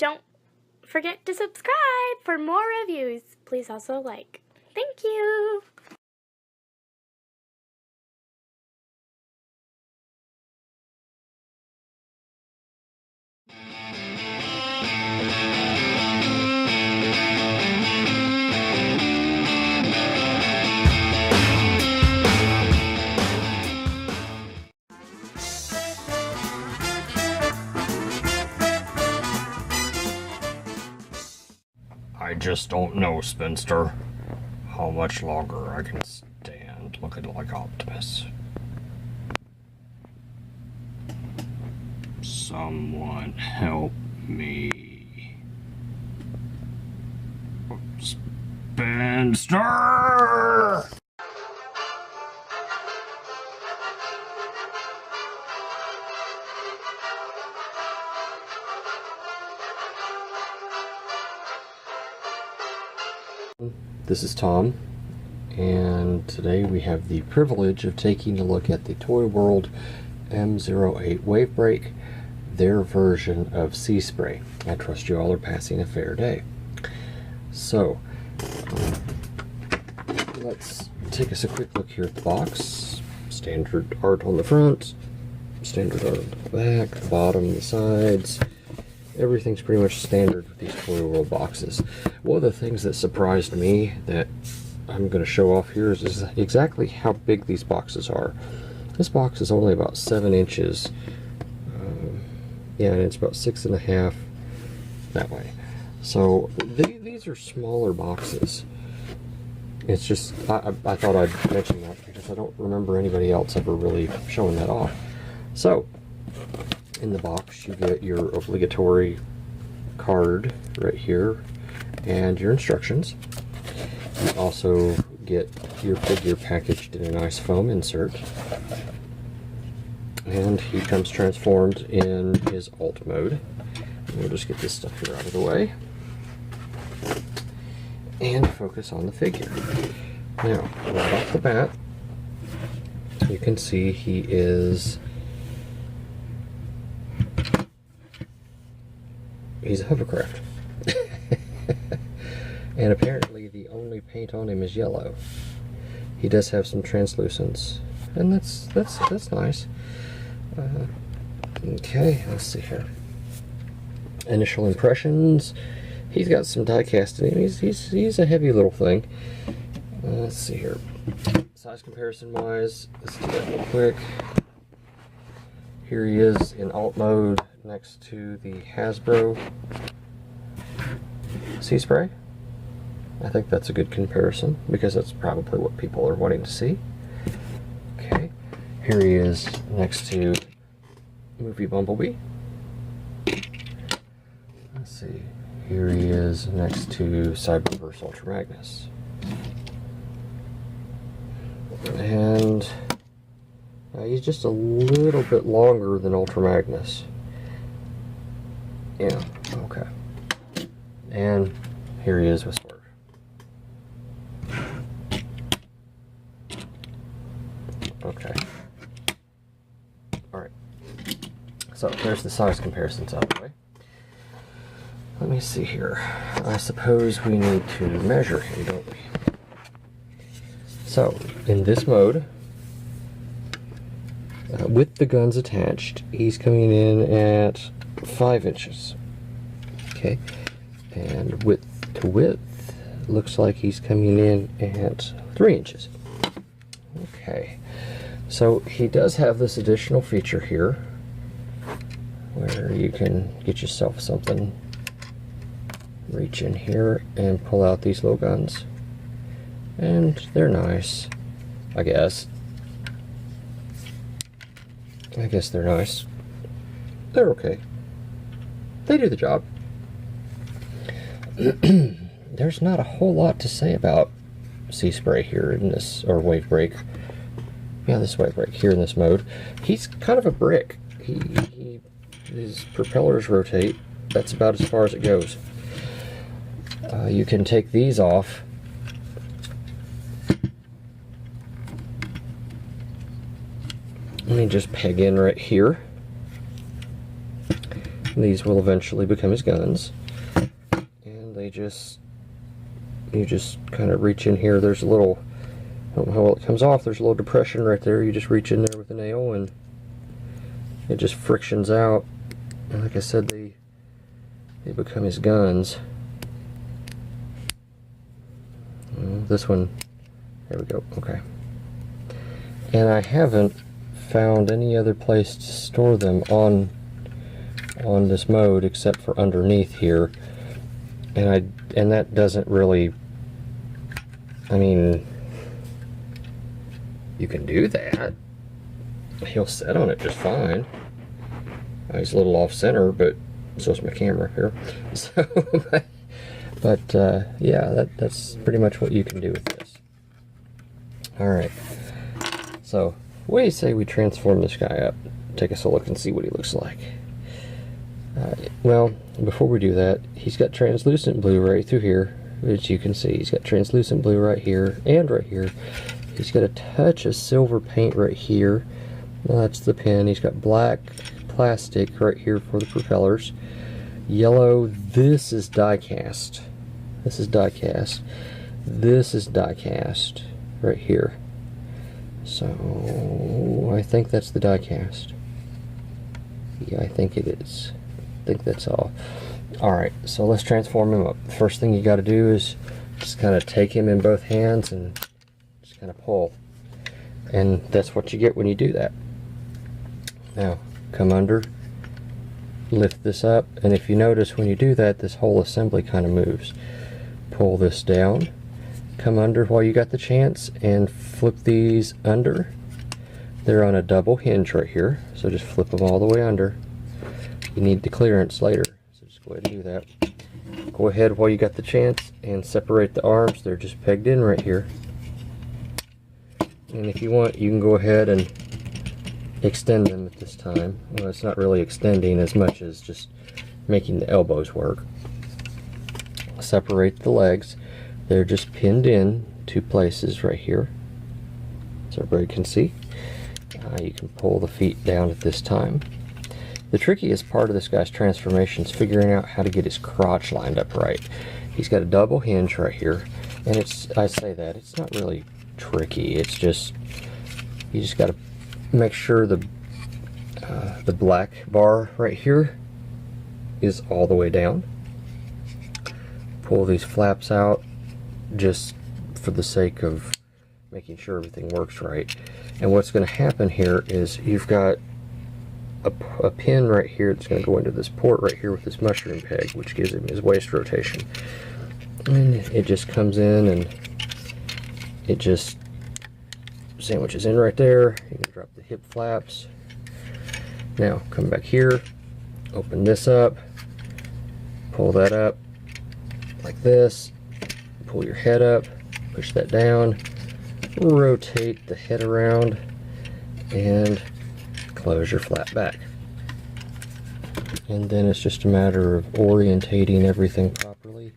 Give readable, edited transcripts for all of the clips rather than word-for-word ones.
don't forget to subscribe for more reviews. Please also like. Thank you. I just don't know, Spinster, how much longer I can stand looking like Optimus. Someone help me. Spinster! This is Tom, and today we have the privilege of taking a look at the Toyworld M08 Wavebreak, their version of Seaspray. I trust you all are passing a fair day. So, let's take us a quick look here at the box. Standard art on the front, standard art on the back, the bottom, the sides. Everything's pretty much standard with these Toyworld boxes. One of the things that surprised me that I'm going to show off here is exactly how big these boxes are. This box is only about 7 inches. Yeah, and it's about 6.5 that way. So these are smaller boxes. It's just, I thought I'd mention that because I don't remember anybody else ever really showing that off. So, in the box you get your obligatory card right here and your instructions. You also get your figure packaged in a nice foam insert, and he comes transformed in his alt mode. We'll just get this stuff here out of the way and focus on the figure. Now, right off the bat, you can see he is he's a hovercraft. And apparently the only paint on him is yellow. He does have some translucence, and that's nice. Okay, let's see here. Initial impressions. He's got some die casting in him. He's a heavy little thing. Let's see here. Size comparison wise, let's do that real quick. Here he is in alt mode next to the Hasbro Seaspray. I think that's a good comparison because that's probably what people are wanting to see. Okay, here he is next to Movie Bumblebee. Let's see, here he is next to Cyberverse Ultra Magnus. And he's just a little bit longer than Ultra Magnus. Yeah, okay. And here he is with Swerve. Okay. Alright. So there's the size comparisons out of the way. Let me see here. I suppose we need to measure him, don't we? So, in this mode, with the guns attached, he's coming in at 5 inches. Okay. And width to width, looks like he's coming in at 3 inches. Okay. So he does have this additional feature here where you can get yourself something, reach in here and pull out these little guns, and they're nice, I guess they're nice. They're okay. They do the job. There's not a whole lot to say about Seaspray here in this, or Wavebreak. Yeah, this Wavebreak here in this mode. He's kind of a brick. His propellers rotate. That's about as far as it goes. You can take these off. Let me just peg in right here. These will eventually become his guns. And they just, you just kind of reach in here. There's a little, I don't know how well it comes off, there's a little depression right there. You just reach in there with a nail and it just frictions out. And like I said, they become his guns. This one, there we go, okay. And I haven't found any other place to store them on this mode except for underneath here. And that doesn't really, I mean, you can do that. He'll sit on it just fine. He's a little off center, but so's my camera here. So, but yeah, that's pretty much what you can do with this. Alright, so what do you say we transform this guy up? Take us a look and see what he looks like. Well, before we do that, he's got translucent blue right through here, which you can see. He's got translucent blue right here and right here. He's got a touch of silver paint right here. Well, that's the pin. He's got black plastic right here for the propellers. Yellow, this is die cast. This is die cast. This is die cast right here. So I think that's the die cast. Yeah, I think it is. I think that's all. Alright, so let's transform him up. The first thing you got to do is just kind of take him in both hands and just kind of pull. And that's what you get when you do that. Now, come under, lift this up, and if you notice when you do that, this whole assembly kind of moves. Pull this down, come under while you got the chance, and flip these under. They're on a double hinge right here, so just flip them all the way under. You need the clearance later, so just go ahead and do that. Go ahead while you got the chance and separate the arms. They're just pegged in right here. And if you want, you can go ahead and extend them at this time. Well, it's not really extending as much as just making the elbows work. Separate the legs. They're just pinned in 2 places right here, so everybody can see. You can pull the feet down at this time. The trickiest part of this guy's transformation is figuring out how to get his crotch lined up right. He's got a double hinge right here, and I say that, it's not really tricky. It's just, you just got to make sure the black bar right here is all the way down. Pull these flaps out just for the sake of making sure everything works right. And what's going to happen here is you've got a pin right here that's going to go into this port right here with this mushroom peg, which gives him his waist rotation. And it just comes in and it just sandwiches in right there. You can drop the hip flaps. Now come back here, open this up, pull that up like this, pull your head up, push that down, rotate the head around, and close your flap back. And then it's just a matter of orientating everything properly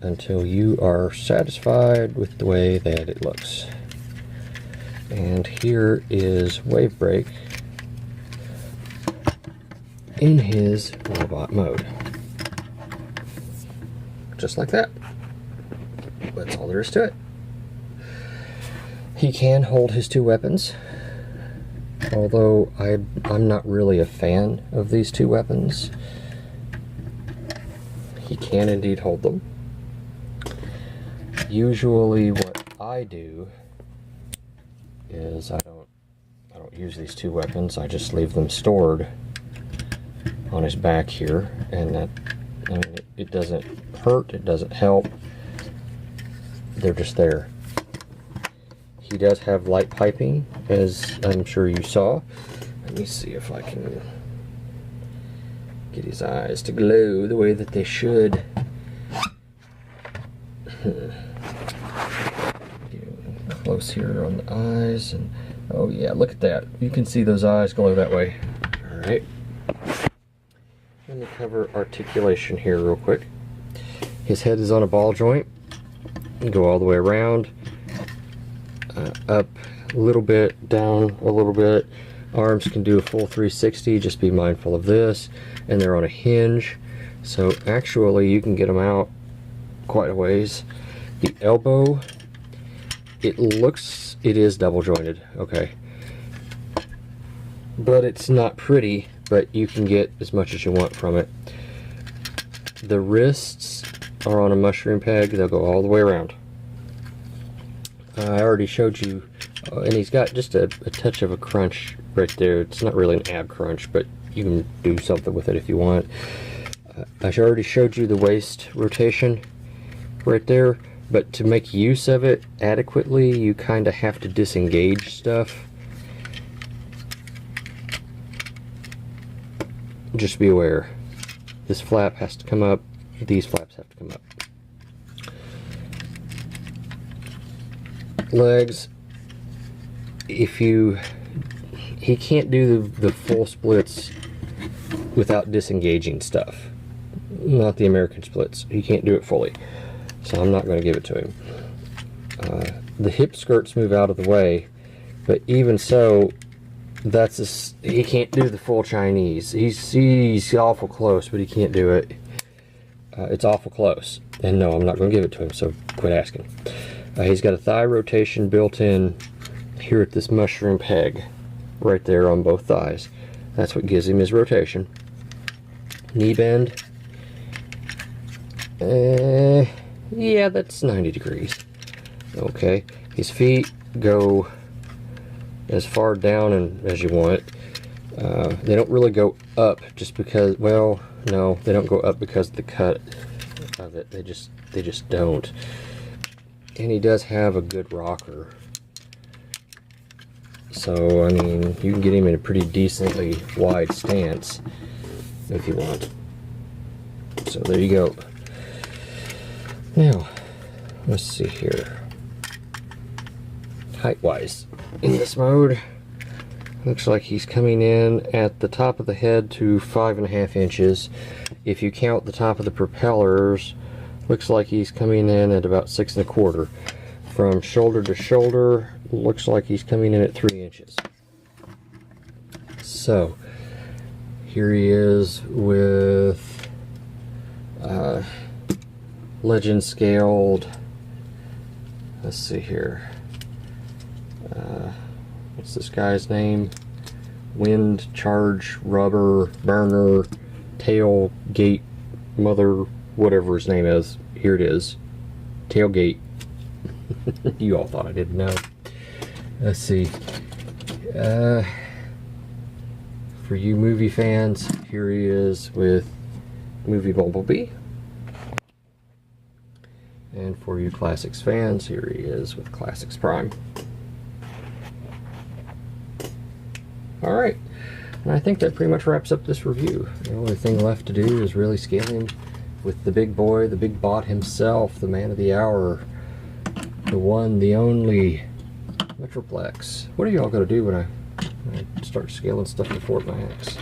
until you are satisfied with the way that it looks. And here is Wavebreak in his robot mode. Just like that. That's all there is to it. He can hold his 2 weapons, although I'm not really a fan of these 2 weapons. He can indeed hold them. Usually what I do is I don't use these 2 weapons. I just leave them stored on his back here, and that, I mean, it doesn't hurt, it doesn't help. They're just there. He does have light piping, as I'm sure you saw. Let me see if I can get his eyes to glow the way that they should. Close here on the eyes, and oh yeah, look at that. You can see those eyes glow that way. Alright. Let me cover articulation here real quick. His head is on a ball joint. Go all the way around. Up a little bit, down a little bit. Arms can do a full 360, just be mindful of this. and they're on a hinge, so actually you can get them out quite a ways. The elbow, it is double jointed, okay, but it's not pretty, but you can get as much as you want from it. The wrists are on a mushroom peg. They'll go all the way around. I already showed you, and he's got just a touch of a crunch right there. It's not really an ab crunch, but you can do something with it if you want. I already showed you the waist rotation right there, but to make use of it adequately, you kind of have to disengage stuff. Just be aware. This flap has to come up. These flaps have to come up. Legs, he can't do the full splits without disengaging stuff. Not the American splits. He can't do it fully, so I'm not going to give it to him. The hip skirts move out of the way, but even so, he can't do the full Chinese. He's awful close, but he can't do it. It's awful close, and no, I'm not going to give it to him, so quit asking. He's got a thigh rotation built in here at this mushroom peg right there on both thighs. That's what gives him his rotation. Knee bend, yeah, that's 90 degrees. Okay, his feet go as far down as you want. They don't really go up just because, well, no, they don't go up because of the cut of it. They just don't. And he does have a good rocker. So, I mean, you can get him in a pretty decently wide stance if you want. So there you go. Now, let's see here. Height-wise, in this mode, looks like he's coming in at the top of the head to 5.5 inches. If you count the top of the propellers, looks like he's coming in at about 6.25. From shoulder to shoulder, looks like he's coming in at 3 inches. So, here he is with legend scaled. Let's see here. What's this guy's name? Wind charge rubber burner tailgate mother, whatever his name is. Here it is. Tailgate. You all thought I didn't know. Let's see. For you movie fans, here he is with movie Bumblebee. And for you Classics fans, here he is with Classics Prime. Alright, and I think that pretty much wraps up this review. The only thing left to do is really scale him with the big boy, the big bot himself, the man of the hour, the one, the only, Metroplex. What are y'all going to do when I start scaling stuff to Fort Max?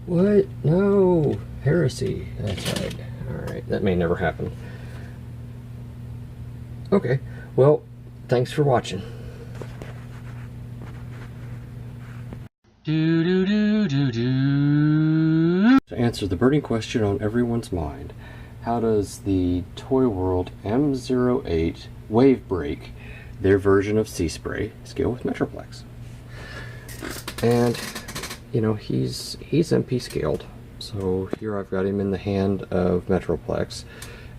What? No! Heresy. That's right. Alright, that may never happen. Okay, well, thanks for watching. To answer the burning question on everyone's mind, how does the Toyworld M08 Wavebreak, their version of Seaspray, scale with Metroplex? And, you know, he's MP scaled. So here I've got him in the hand of Metroplex,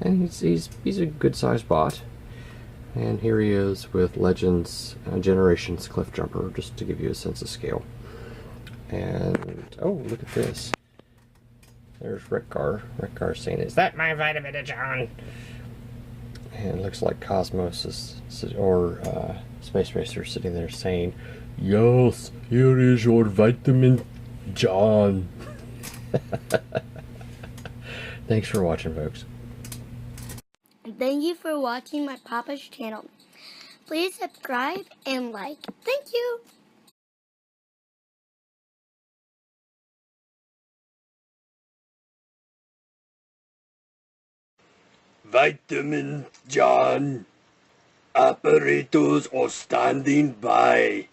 and he's a good sized bot. And here he is with Legends Generations Cliff Jumper, just to give you a sense of scale. And, oh, look at this. There's Rekgar. Rekgar saying, "Is that my vitamin, John?" And it looks like Cosmos is, or Space Racer sitting there saying, "Yes, here is your vitamin, John." Thanks for watching, folks. Thank you for watching my Papa's channel. Please subscribe and like. Thank you. Vitamin John. Operators are standing by.